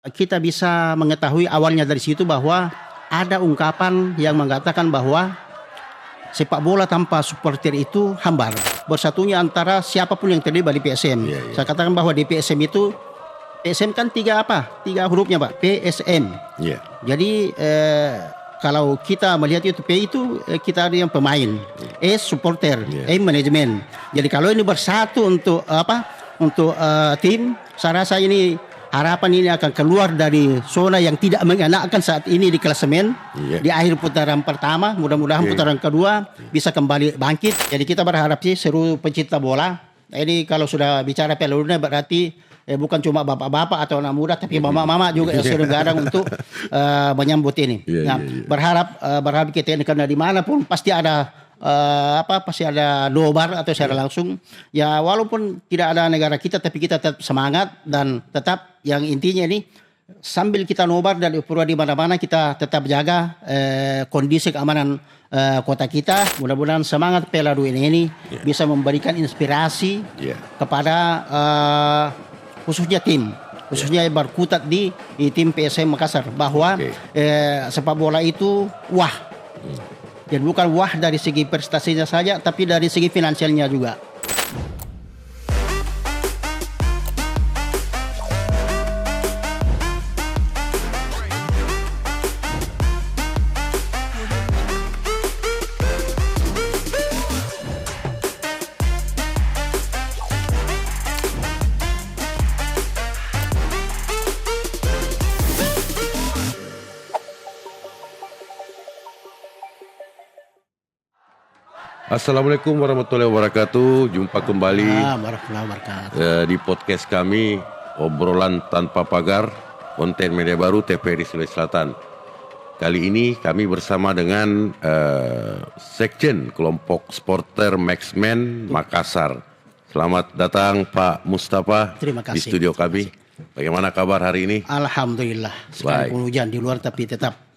kita bisa mengetahui awalnya dari situ bahwa ada ungkapan yang mengatakan bahwa sepak bola tanpa supporter itu hambar. Bersatunya antara siapapun yang terlibat di PSM. Saya katakan bahwa di PSM itu, PSM kan tiga hurufnya Pak, PSM. Jadi kalau kita melihat itu P itu kita ada yang pemain, S supporter, M manajemen. Jadi kalau ini bersatu untuk tim, saya rasa ini harapan ini akan keluar dari zona yang tidak mengenakan saat ini di klasemen. Di akhir putaran pertama, mudah-mudahan putaran kedua bisa kembali bangkit. Jadi kita berharap sih seluruh pencinta bola. Ini kalau sudah bicara Piala Dunia berarti bukan cuma bapak-bapak atau anak muda, tapi mama-mama juga yang sudah garang untuk menyambut ini. Berharap kita ini karena dimanapun pasti ada pasti ada nobar atau secara langsung. Ya walaupun tidak ada negara kita, tapi kita tetap semangat dan tetap yang intinya ini sambil kita nobar dan upura di mana-mana kita tetap jaga kondisi keamanan kota kita. Mudah-mudahan semangat Piala Dunia ini bisa memberikan inspirasi kepada khususnya khususnya yang berkutat di tim PSM Makassar bahwa sepak bola itu dan bukan dari segi prestasinya saja, tapi dari segi finansialnya juga. Assalamualaikum warahmatullahi wabarakatuh. Jumpa kembali di podcast kami Obrolan Tanpa Pagar, konten media baru TVRI Sulawesi Selatan. Kali ini kami bersama dengan Sekjen Kelompok Supporter Maxmen Makassar. Selamat datang Pak Mustafa di studio kami. Bagaimana kabar hari ini? Alhamdulillah. Sekalipun hujan di luar tapi tetap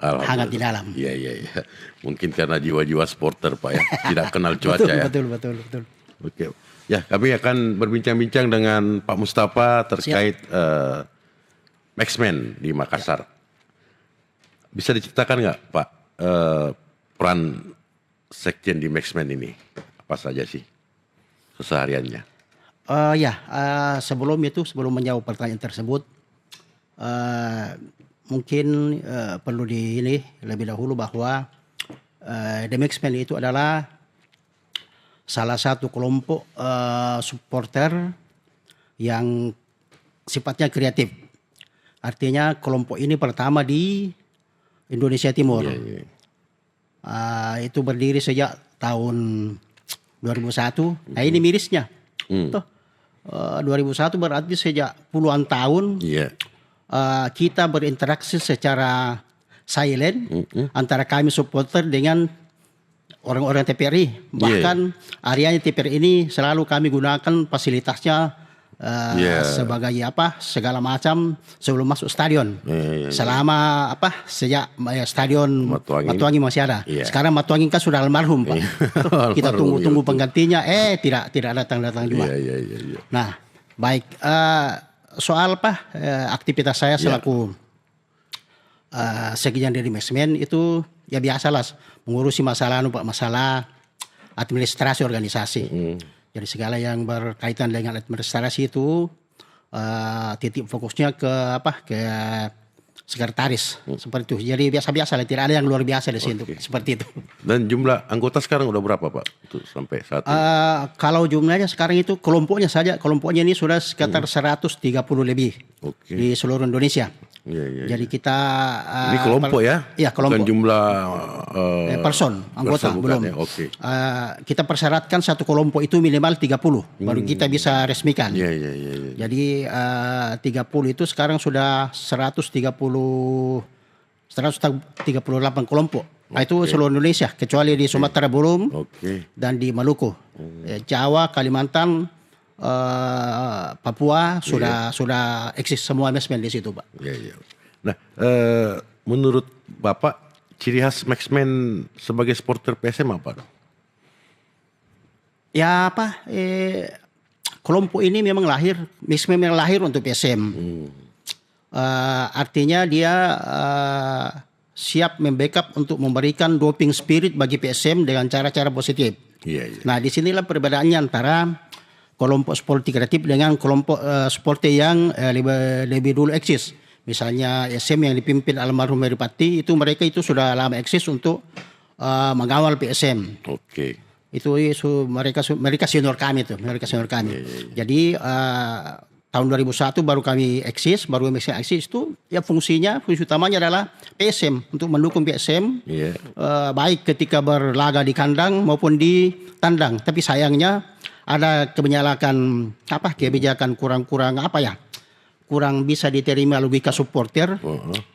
hangat di dalam. Iya. Mungkin karena jiwa-jiwa supporter Pak ya, tidak kenal cuaca ya. Betul. Oke. Ya, kami akan berbincang-bincang dengan Pak Mustafa terkait Maxmen di Makassar. Bisa diceritakan nggak Pak peran Sekjen di Maxmen ini? Apa saja sih kesehariannya? Sebelum menjawab pertanyaan tersebut, mungkin perlu lebih dahulu bahwa The Maxmen itu adalah salah satu kelompok supporter yang sifatnya kreatif. Artinya kelompok ini pertama di Indonesia Timur. Itu berdiri sejak tahun 2001. Nah ini mirisnya. 2001 berarti sejak puluhan tahun. Kita berinteraksi secara silent antara kami supporter dengan orang-orang TPRI. Bahkan areanya TPRI ini selalu kami gunakan fasilitasnya sebagai segala macam sebelum masuk stadion. Selama sejak stadion Matuangi masih ada. Sekarang Matuangi kan sudah almarhum Pak. Kita tunggu penggantinya tidak datang juga. Nah, baik, soal aktivitas saya selaku sekjen dari Maxmen itu ya biasalah mengurusi masalah administrasi organisasi. Jadi segala yang berkaitan dengan administrasi itu titik fokusnya ke sekretaris seperti itu. Jadi biasa-biasa lah, tidak ada yang luar biasa di situ seperti itu. Dan jumlah anggota sekarang udah berapa Pak untuk sampai saat ini? Kalau jumlahnya sekarang itu kelompoknya ini sudah sekitar 130 lebih di seluruh Indonesia. Jadi kita ini kelompok Iya, kelompok. Bukan jumlah anggota belum. Kita persyaratkan satu kelompok itu minimal 30 baru kita bisa resmikan. Jadi 30 itu sekarang sudah 138 kelompok. Nah, itu seluruh Indonesia kecuali di Sumatera belum dan di Maluku. Jawa, Kalimantan, Papua sudah eksis semua Maxmen di situ Pak. Nah, menurut Bapak ciri khas Maxmen sebagai supporter PSM apa? Kelompok ini memang Maxmen memang lahir untuk PSM. Artinya dia siap membackup untuk memberikan doping spirit bagi PSM dengan cara-cara positif. Nah, disinilah perbedaannya antara kelompok supporter kreatif dengan kelompok supporter yang lebih dulu eksis. Misalnya SM yang dipimpin almarhum Heri Pati, itu mereka itu sudah lama eksis untuk mengawal PSM. Itu mereka senior kami tuh, Jadi tahun 2001 baru kami eksis, itu ya fungsi utamanya adalah PSM, untuk mendukung PSM baik ketika berlaga di kandang maupun di tandang. Tapi sayangnya ada kebijakan kurang bisa diterima logika supporter.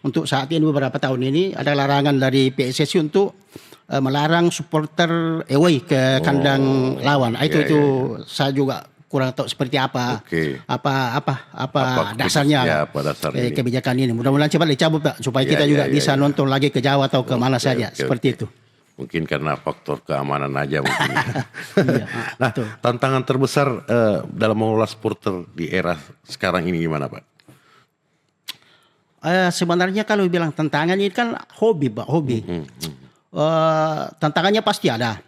Untuk saat ini beberapa tahun ini ada larangan dari PSSI untuk melarang supporter away ke kandang lawan. Itu saya juga kurang tahu seperti apa dasarnya kebijakan ini. Mudah-mudahan cepat dicabut, Pak, supaya kita juga bisa nonton lagi ke Jawa atau ke mana saja seperti itu. Mungkin karena faktor keamanan aja mungkin. Nah, tantangan terbesar dalam mengelola supporter di era sekarang ini gimana, Pak? Sebenarnya kalau bilang tantangan ini kan hobi, Pak, hobi. Tantangannya pasti ada.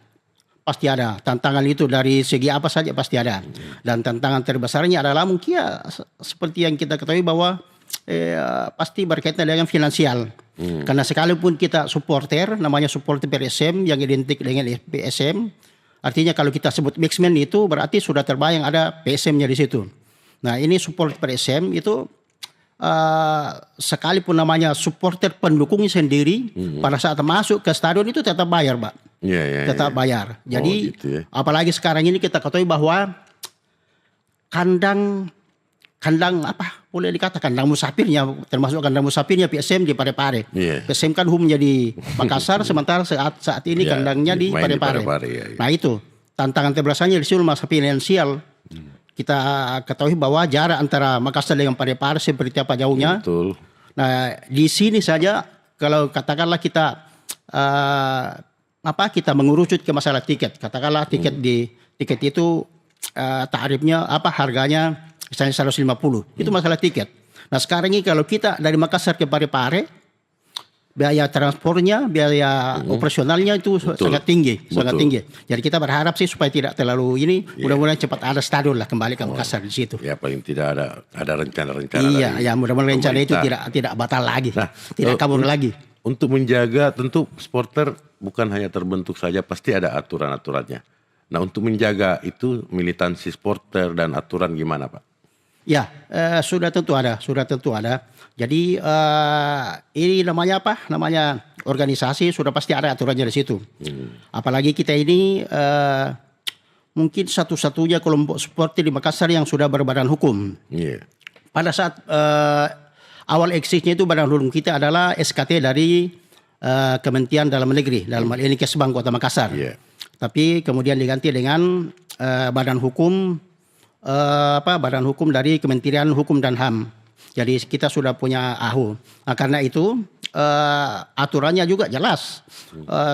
Tantangan itu dari segi apa saja pasti ada. Dan tantangan terbesarnya adalah mungkin seperti yang kita ketahui bahwa pasti berkaitan dengan finansial. Karena sekalipun kita supporter, namanya supporter PSM yang identik dengan PSM, artinya kalau kita sebut mixman itu berarti sudah terbayang ada PSM-nya di situ. Nah, ini supporter PSM itu sekalipun namanya supporter pendukungnya sendiri, pada saat masuk ke stadion itu tetap bayar, Pak. Tetap bayar. Jadi apalagi sekarang ini kita ketahui bahwa kandang boleh dikatakan kandang musafirnya, termasuk kandang musafirnya PSM di Parepare. PSM kan menjadi Makassar, sementara saat ini kandangnya di Parepare. Nah, itu tantangan terbesarnya di situ masa finansial. Kita ketahui bahwa jarak antara Makassar dengan Parepare seperti apa jauhnya. Nah, di sini saja kalau katakanlah kita kita mengerucut ke masalah tiket. Katakanlah tiket itu tarifnya harganya misalnya 150. Itu masalah tiket. Nah, sekarang ini kalau kita dari Makassar ke Parepare, biaya transportnya, biaya operasionalnya itu sangat tinggi. Jadi kita berharap sih supaya tidak terlalu ini, mudah-mudahan cepat ada stadion lah kembali ke Makassar di situ. Ya, paling tidak ada rencana-rencana. Iya, mudah-mudahan rencana itu tidak batal lagi, tidak kabur lagi. Untuk menjaga, tentu supporter bukan hanya terbentuk saja, pasti ada aturan-aturannya. Nah, untuk menjaga itu militansi supporter dan aturan gimana, Pak? Ya, sudah tentu ada. Jadi ini namanya organisasi, sudah pasti ada aturannya di situ. Apalagi kita ini mungkin satu-satunya kelompok supporter di Makassar yang sudah berbadan hukum. Pada saat awal eksisnya itu badan hukum kita adalah SKT dari Kementerian Dalam Negeri, dalam hal ini Kesbang Kota Makassar. Tapi kemudian diganti dengan badan hukum dari Kementerian Hukum dan HAM. Jadi kita sudah punya AHU. Nah, karena itu aturannya juga jelas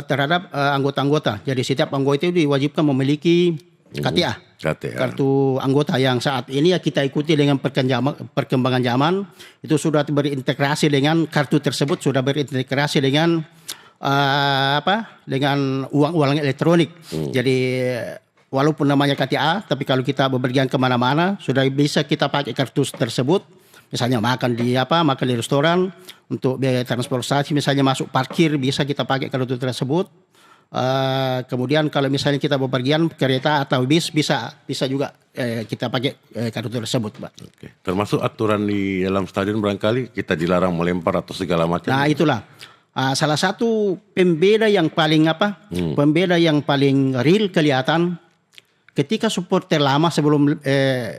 terhadap anggota-anggota. Jadi setiap anggota itu diwajibkan memiliki KTA. Kartu anggota yang saat ini kita ikuti dengan perkembangan zaman. Itu sudah berintegrasi dengan kartu tersebut, sudah berintegrasi dengan dengan uang elektronik. Jadi walaupun namanya KTA, tapi kalau kita bepergian kemana-mana sudah bisa kita pakai kartu tersebut. Misalnya makan di restoran, untuk biaya transportasi, misalnya masuk parkir bisa kita pakai kartu tersebut. Kemudian kalau misalnya kita bepergian kereta atau bis bisa juga kita pakai kartu tersebut, Pak. Termasuk aturan di dalam stadion barangkali kita dilarang melempar atau segala macam. Nah, itulah salah satu pembeda yang paling real kelihatan. Ketika supporter lama sebelum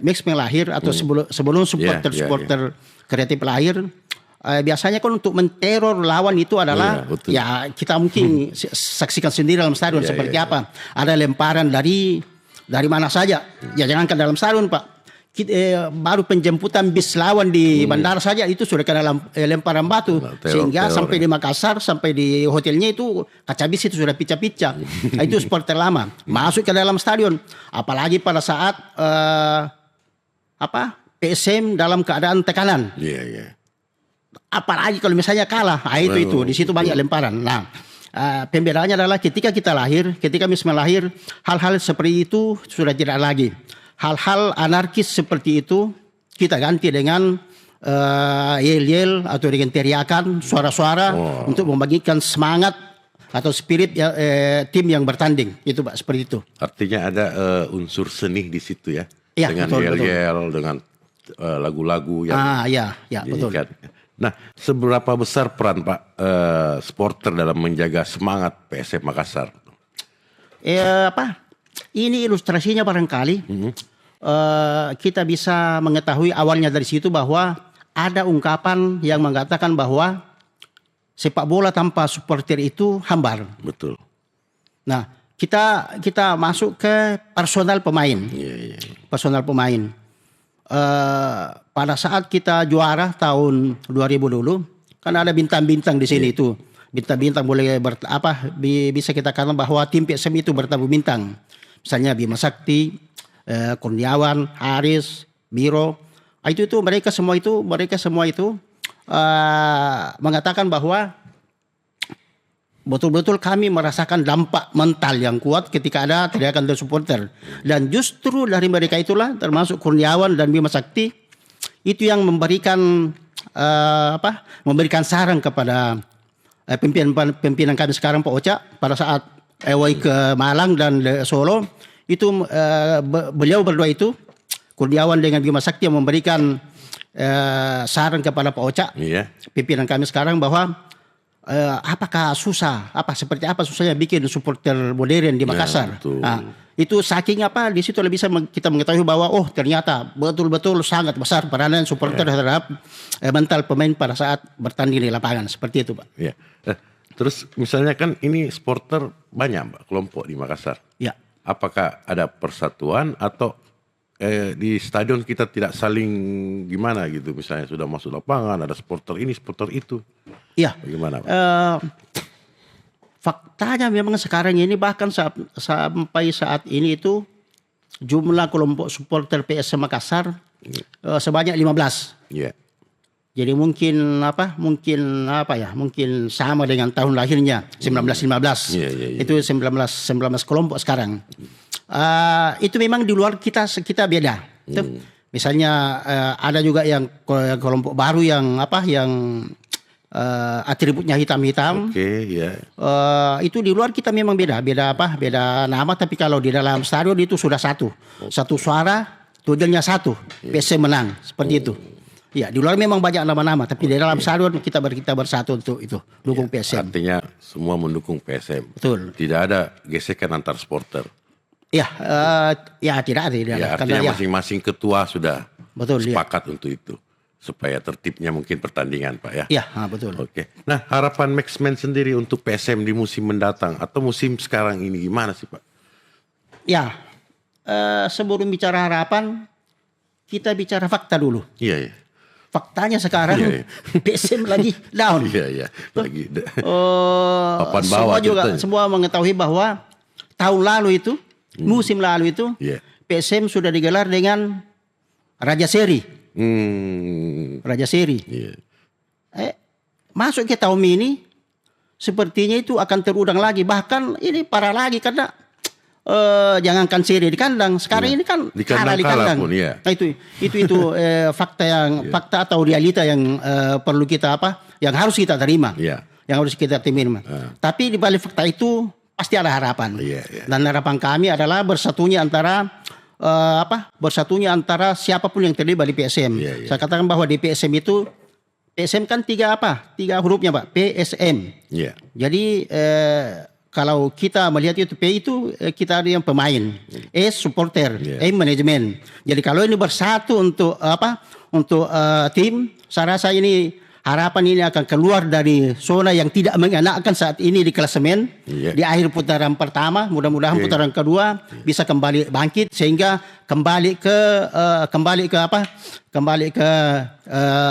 Mixman lahir atau sebelum supporter kreatif lahir, biasanya kan untuk menteror lawan itu adalah kita mungkin saksikan sendiri dalam stadion seperti apa. Ada lemparan dari mana saja. Ya jangankan dalam stadion, Pak. Baru penjemputan bis lawan di bandara saja itu sudah kena lemparan batu, sehingga sampai di Makassar, sampai di hotelnya itu kaca bis itu sudah pecah-pecah. Itu supporter lama masuk ke dalam stadion, apalagi pada saat PSM dalam keadaan tekanan. apalagi kalau misalnya kalah, itu di situ banyak lemparan. Nah, pembedaannya adalah ketika kami lahir, hal-hal seperti itu sudah tidak lagi. Hal-hal anarkis seperti itu kita ganti dengan yel-yel atau dengan teriakan, suara-suara untuk membagikan semangat atau spirit tim yang bertanding. Itu Pak, seperti itu. Artinya ada unsur seni di situ ya. Ya, dengan yel-yel, dengan lagu-lagu yang betul. Nah, seberapa besar peran Pak supporter dalam menjaga semangat PSM Makassar? Ini ilustrasinya barangkali kita bisa mengetahui awalnya dari situ bahwa ada ungkapan yang mengatakan bahwa sepak bola tanpa supporter itu hambar. Betul. Nah, kita masuk ke personal pemain. Personal pemain. Pada saat kita juara tahun 2000 dulu, kan ada bintang-bintang di sini itu. Bintang-bintang boleh bisa kita katakan bahwa tim PSM itu bertabuh bintang. Misalnya Bima Sakti, Kurniawan, Haris, Biro. Itu mereka semua itu mengatakan bahwa betul-betul kami merasakan dampak mental yang kuat ketika ada teriakan dari supporter. Dan justru dari mereka itulah, termasuk Kurniawan dan Bima Sakti, itu yang memberikan saran kepada pimpinan kami sekarang Pak Ocha pada saat away ke Malang dan Solo. Itu beliau berdua itu, Kurniawan dengan Bima Sakti, yang memberikan saran kepada Pak Ocha, pimpinan kami sekarang, bahwa apakah seperti apa susahnya bikin supporter modern di Makassar. Itu saking di situ bisa kita mengetahui bahwa ternyata betul-betul sangat besar peranan supporter terhadap mental pemain pada saat bertanding di lapangan, seperti itu Pak. Terus misalnya kan ini supporter banyak Pak, kelompok di Makassar. Apakah ada persatuan atau di stadion kita tidak saling gimana gitu, misalnya sudah masuk lapangan ada supporter ini supporter itu? Bagaimana Pak? Faktanya memang sekarang ini bahkan sampai saat ini itu jumlah kelompok supporter PSM Makassar sebanyak 15. Jadi mungkin sama dengan tahun lahirnya 1915. Itu 19 kelompok sekarang. Itu memang di luar kita beda. Misalnya ada juga yang kelompok baru yang atributnya hitam-hitam. Itu di luar kita memang beda nama, tapi kalau di dalam stadion itu sudah satu suara, tujuannya satu, PSM menang, seperti itu. Di luar memang banyak nama-nama, tapi di dalam stadion kita bersatu untuk itu, dukung PSM. Artinya semua mendukung PSM. Betul. Tidak ada gesekan antar supporter. Tidak ada. Artinya masing-masing ketua sudah sepakat untuk itu, supaya tertibnya mungkin pertandingan Pak ya. Betul. Oke. Nah, harapan Maxman sendiri untuk PSM di musim mendatang atau musim sekarang ini gimana sih Pak? Sebelum bicara harapan, kita bicara fakta dulu. Faktanya sekarang PSM lagi down. Lagi papan bawah. Semua mengetahui bahwa tahun lalu itu, musim lalu itu, PSM sudah digelar dengan Raja Seri. Raja Seri. Masuk ke tahun ini sepertinya itu akan terulang lagi, bahkan ini parah lagi karena jangankan seri di kandang, sekarang ini kan kalah di kandang. Nah, itu fakta atau realita yang perlu kita yang harus kita terima. Yang harus kita terima. Tapi di balik fakta itu pasti ada harapan. Dan harapan kami adalah bersatunya antara siapapun yang terlibat di PSM. Saya katakan bahwa di PSM itu, PSM kan tiga hurufnya Pak, PSM. Jadi kalau kita melihat itu, P itu kita ada yang pemain, S supporter, M manajemen. Jadi kalau ini bersatu untuk tim, saya rasa ini harapan ini akan keluar dari zona yang tidak mengenakan saat ini di klasemen. Di akhir putaran pertama, mudah-mudahan putaran kedua bisa kembali bangkit, sehingga kembali ke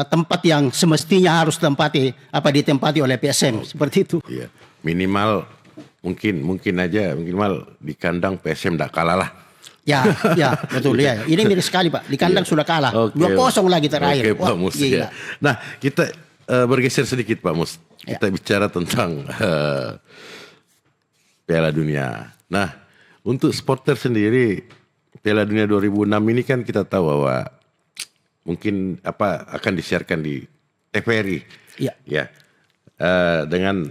tempat yang semestinya harus ditempati oleh PSM, seperti itu. Minimal di kandang PSM tidak kalah lah. Betul. Ini miris sekali Pak. Di kandang sudah kalah. 2-0 lagi terakhir. Nah, kita bergeser sedikit Pak Mus. Kita bicara tentang Piala Dunia. Nah, untuk supporter sendiri Piala Dunia 2006 ini kan kita tahu bahwa mungkin akan disiarkan di TVRI. Iya. Ya. Dengan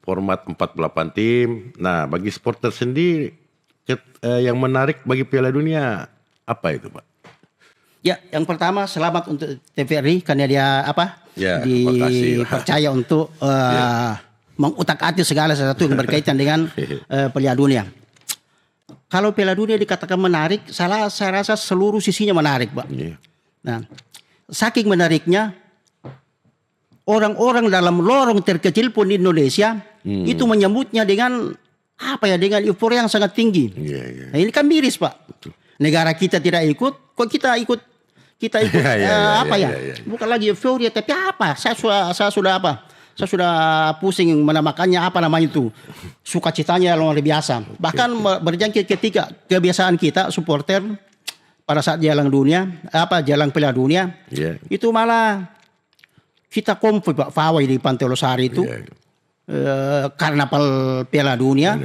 format 48 tim. Nah, bagi supporter sendiri yang menarik bagi Piala Dunia apa itu, Pak? Ya, yang pertama selamat untuk TVRI karena dia dipercaya untuk mengutak-atik segala sesuatu yang berkaitan dengan Piala Dunia. Kalau Piala Dunia dikatakan menarik, saya rasa seluruh sisinya menarik, Pak. Nah, saking menariknya, orang-orang dalam lorong terkecil pun di Indonesia itu menyambutnya dengan dengan euforia yang sangat tinggi. Nah, ini kan miris, Pak. Negara kita tidak ikut, kok kita ikut bukan lagi euforia, tapi apa? Saya sudah pusing menamakannya apa namanya itu. Sukacitanya luar biasa. Bahkan berjangkit ketika kebiasaan kita supporter pada saat jalan Piala Dunia, itu malah kita konvoy Pak Fawai di Pantai Losari itu karnaval Piala Dunia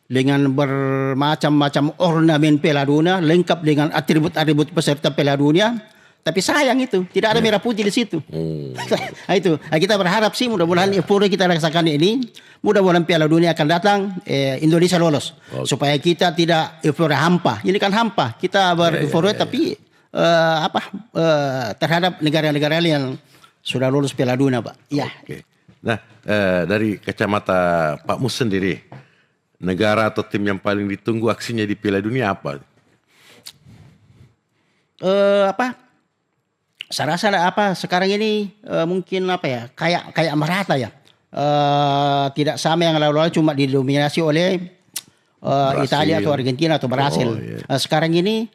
dengan bermacam-macam ornamen Piala Dunia, lengkap dengan atribut-atribut peserta Piala Dunia. Tapi sayang itu tidak ada merah putih di situ. Nah, itu kita berharap sih mudah-mudahan euforia kita rasakan ini, mudah-mudahan Piala Dunia akan datang, Indonesia lolos supaya kita tidak euforia hampa. Ini kan hampa kita bereuforia tapi terhadap negara-negara yang sudah lolos Piala Dunia, Pak. Ya. Nah, dari kacamata Pak Mus sendiri, negara atau tim yang paling ditunggu aksinya di Piala Dunia apa? Saya rasa sekarang ini mungkin kayak merata ya. Tidak sama yang lalu-lalu cuma didominasi oleh Italia atau Argentina atau Brasil. Sekarang ini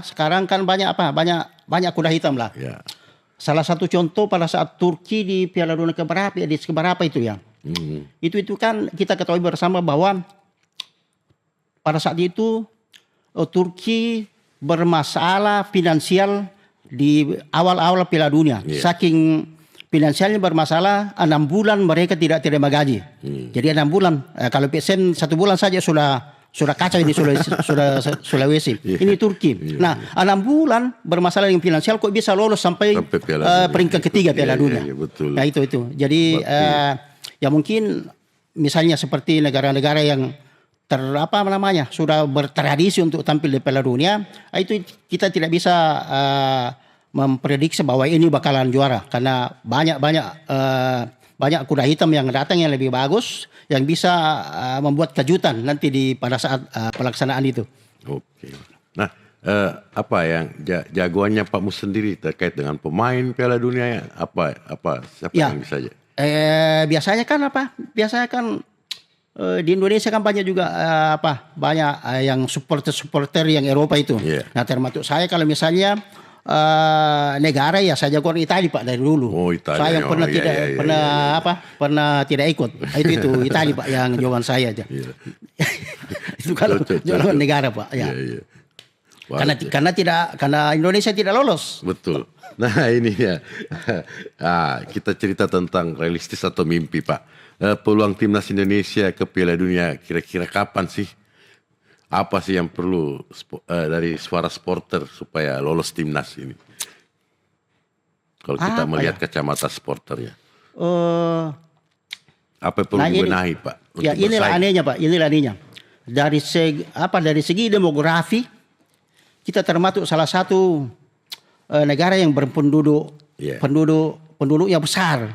sekarang kan banyak kuda hitam lah. Salah satu contoh pada saat Turki di Piala Dunia keberapa itu ya. Itu kan kita ketahui bersama bahwa pada saat itu Turki bermasalah finansial di awal-awal Piala Dunia. Saking finansialnya bermasalah, 6 bulan mereka tidak terima gaji. Jadi 6 bulan. Kalau PSM 1 bulan saja sudah kacau ini Sulawesi. Ini Turki. Nah, 6 bulan bermasalah dengan finansial kok bisa lolos sampai peringkat ketiga Piala Dunia. Betul. Nah, itu. Jadi ya mungkin misalnya seperti negara-negara yang sudah bertradisi untuk tampil di Piala Dunia, itu kita tidak bisa memprediksi bahwa ini bakalan juara karena banyak kuda hitam yang datang yang lebih bagus yang bisa membuat kejutan nanti pada saat pelaksanaan itu. Oke. Nah, apa yang jagoannya Pak Mus sendiri terkait dengan pemain Piala Dunia siapa yang bisa aja? Biasanya kan di Indonesia kan banyak juga banyak yang supporter yang Eropa itu. Nah, termasuk saya kalau misalnya negara ya saya jagoan Italia Pak dari dulu. Italia. Saya yang pernah tidak ikut. Itu Italia Pak yang jagoan saya aja. Itu kalau jagoan negara Pak. Karena Indonesia tidak lolos. Betul. Nah, ini ya. Kita cerita tentang realistis atau mimpi Pak. Peluang timnas Indonesia ke Piala Dunia kira-kira kapan sih? Apa sih yang perlu dari suara supporter supaya lolos timnas ini? Kalau kita melihat kacamata supporternya. Apa yang perlu dibenahi Pak? Ya inilah anehnya Pak, Dari segi demografi kita termasuk salah satu negara yang penduduknya besar.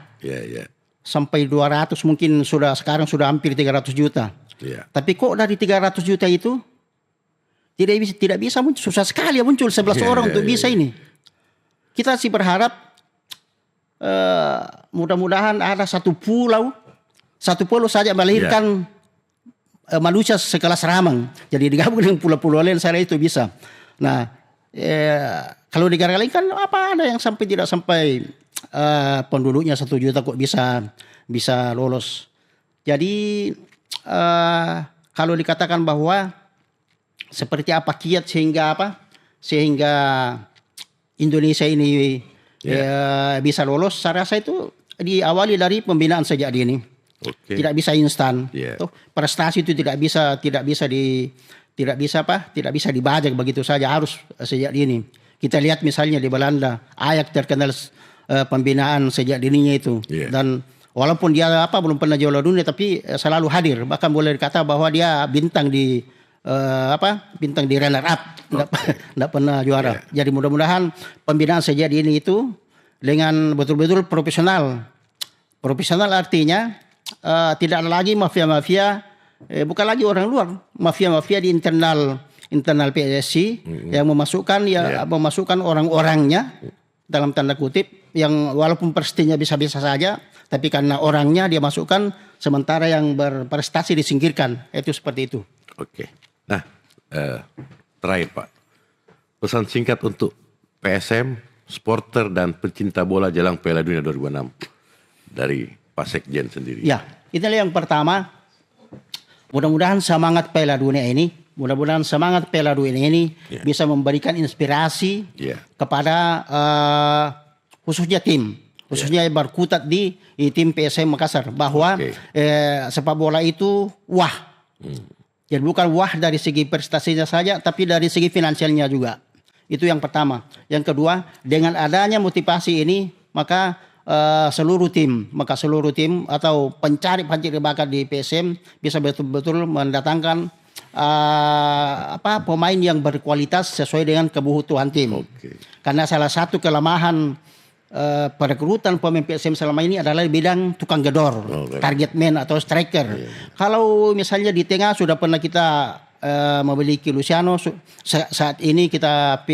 Sampai 200 mungkin sekarang sudah hampir 300 juta. Tapi kok dari 300 juta itu tidak bisa muncul, susah sekali muncul 11 orang untuk bisa ini. Kita sih berharap mudah-mudahan ada satu pulau saja melahirkan manusia sekelas Ramang. Jadi digabung dengan pulau-pulau lain saya itu bisa. Nah, kalau di negara lain kan ada yang tidak sampai penduduknya 1 juta kok bisa lolos. Jadi kalau dikatakan bahwa seperti apa kiat sehingga Indonesia ini bisa lolos. Saya rasa itu diawali dari pembinaan sejak dini. Tidak bisa instan. Prestasi itu tidak bisa dibajak begitu saja, harus sejak dini. Kita lihat misalnya di Belanda, Ajax terkenal pembinaan sejak dininya itu. Dan walaupun dia belum pernah juara dunia, tapi selalu hadir. Bahkan boleh dikata bahwa dia bintang di runner up, tidak pernah juara. Jadi mudah-mudahan pembinaan sejak dini itu dengan betul-betul profesional. Profesional artinya tidak ada lagi mafia-mafia, bukan lagi orang luar, mafia-mafia di internal PSSI yang memasukkan orang-orangnya dalam tanda kutip, yang walaupun prestasinya bisa-bisa saja, tapi karena orangnya dia masukkan, sementara yang berprestasi disingkirkan. Itu seperti itu. Oke. Nah, terakhir Pak, pesan singkat untuk PSM, supporter dan pencinta bola jelang Piala Dunia 2006 dari Pak Sekjen sendiri. Ya, itulah yang pertama. Mudah-mudahan semangat Piala Dunia ini bisa memberikan inspirasi kepada khususnya yang berkutat di tim PSM Makassar, bahwa sepak bola itu jadi bukan dari segi prestasinya saja, tapi dari segi finansialnya juga. Itu yang pertama. Yang kedua, dengan adanya motivasi ini, maka seluruh tim atau pencari bakat di PSM bisa betul-betul mendatangkan pemain yang berkualitas sesuai dengan kebutuhan tim. Karena salah satu kelemahan perekrutan pemain PSM selama ini adalah di bidang tukang gedor, target man atau striker. Kalau misalnya di tengah sudah pernah kita memiliki Luciano, saat ini kita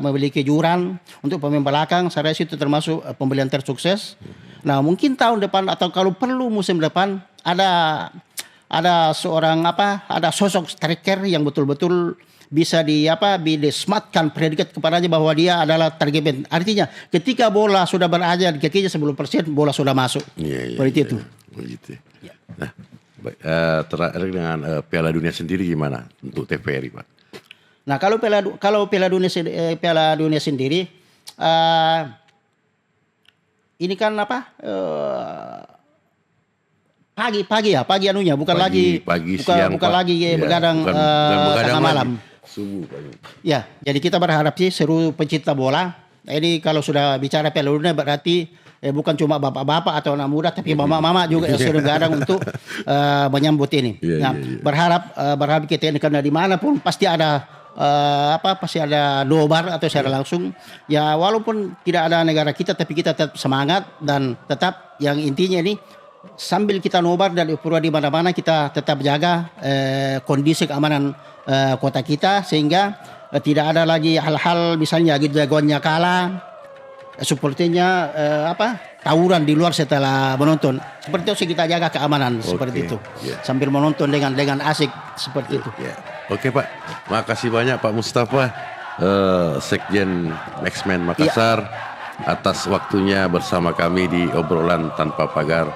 memiliki Juran. Untuk pemain belakang, saya rasa itu termasuk pembelian tersukses. Nah, mungkin tahun depan atau kalau perlu musim depan ada sosok striker yang betul-betul bisa disematkan predikat kepadanya bahwa dia adalah target man. Artinya ketika bola sudah berada di kakinya 10%, bola sudah masuk. Seperti itu. Nah, terakhir dengan Piala Dunia sendiri gimana untuk TVRI, Pak? Nah, kalau Piala Dunia sendiri, ini kan pagi anunya, bukan lagi begadang tengah malam. Subuh. Ya, jadi kita berharap sih seluruh pencinta bola. Ini kalau sudah bicara Piala Dunia berarti bukan cuma bapak-bapak atau anak muda, tapi mama-mama juga yang sering begadang untuk menyambut ini. Berharap kita ini, karena dimanapun pasti ada nobar atau secara langsung. Ya, walaupun tidak ada negara kita, tapi kita tetap semangat dan tetap yang intinya ini, sambil kita nobar dan pura di mana-mana, kita tetap jaga kondisi keamanan kota kita, sehingga tidak ada lagi hal-hal misalnya jagoannya kalah, supporternya tawuran di luar setelah menonton. Seperti itu sih, kita jaga keamanan seperti itu. Sambil menonton dengan asik seperti itu. Oke, Pak. Makasih banyak Pak Mustafa, Sekjen Maxman Makassar, atas waktunya bersama kami di obrolan tanpa pagar.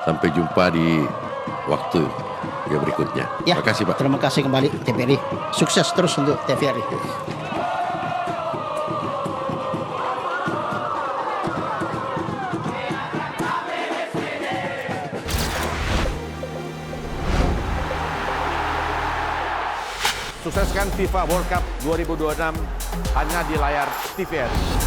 Sampai jumpa di waktu berikutnya. Terima kasih, Pak. Terima kasih kembali TVRI. Sukses terus untuk TVRI. Sukseskan FIFA World Cup 2026 hanya di layar TVRI.